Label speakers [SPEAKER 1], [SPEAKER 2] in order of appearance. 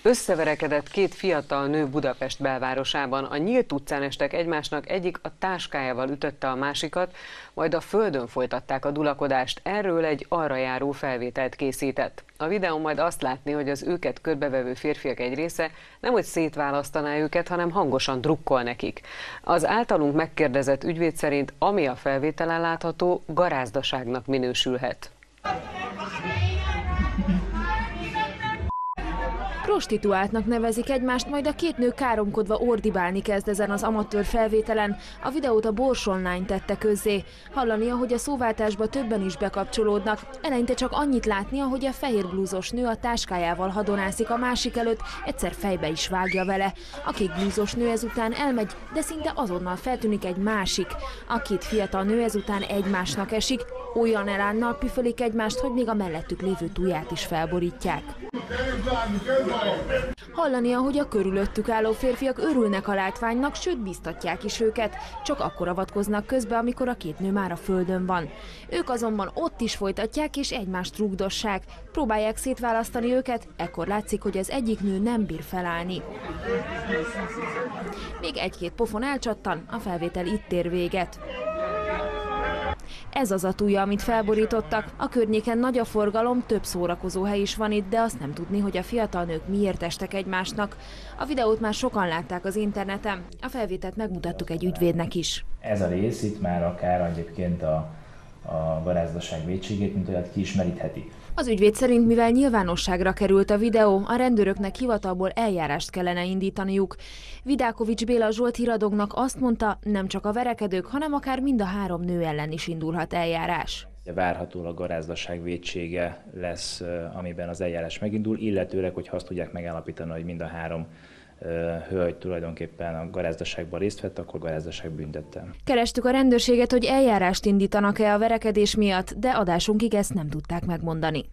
[SPEAKER 1] Összeverekedett két fiatal nő Budapest belvárosában. A nyílt utcán estek egymásnak, egyik a táskájával ütötte a másikat, majd a földön folytatták a dulakodást. Erről egy arra járó felvételt készített. A videón majd azt látni, hogy az őket körbevevő férfiak egy része nemhogy szétválasztaná őket, hanem hangosan drukkol nekik. Az általunk megkérdezett ügyvéd szerint, ami a felvételen látható, garázdaságnak minősülhet.
[SPEAKER 2] Prostituáltnak nevezik egymást, majd a két nő káromkodva ordibálni kezd ezen az amatőr felvételen. A videót a Bors Online tette közzé. Hallani, ahogy a szóváltásba többen is bekapcsolódnak. Eleinte csak annyit látni, ahogy a fehér blúzos nő a táskájával hadonászik a másik előtt, egyszer fejbe is vágja vele. A kék blúzos nő ezután elmegy, de szinte azonnal feltűnik egy másik. A két fiatal nő ezután egymásnak esik, olyan elánnal püfölik egymást, hogy még a mellettük lévő tuját is felborítják. Hallani, ahogy a körülöttük álló férfiak örülnek a látványnak, sőt biztatják is őket, csak akkor avatkoznak közbe, amikor a két nő már a földön van. Ők azonban ott is folytatják és egymást rúgdossák. Próbálják szétválasztani őket, ekkor látszik, hogy az egyik nő nem bír felállni. Még egy-két pofon elcsattan, a felvétel itt ér véget. Ez az a tuja, amit felborítottak. A környéken nagy a forgalom, több szórakozóhely is van itt, de azt nem tudni, hogy a fiatal nők miért estek egymásnak. A videót már sokan látták az interneten. A felvételt megmutattuk egy ügyvédnek is.
[SPEAKER 3] Ez a rész itt már akár egyébként a garázdaság vétségét, mint olyat ki is merítheti.
[SPEAKER 2] Az ügyvéd szerint, mivel nyilvánosságra került a videó, a rendőröknek hivatalból eljárást kellene indítaniuk. Vidákovics Béla Zsolt híradónak azt mondta, nem csak a verekedők, hanem akár mind a három nő ellen is indulhat eljárás.
[SPEAKER 3] Várhatólag garázdaság vétsége lesz, amiben az eljárás megindul, illetőleg, hogy azt tudják megállapítani, hogy mind a három hölgy tulajdonképpen a garázdaságban részt vett, akkor garázdaság büntettel.
[SPEAKER 2] Kerestük a rendőrséget, hogy eljárást indítanak-e a verekedés miatt, de adásunkig ezt nem tudták megmondani.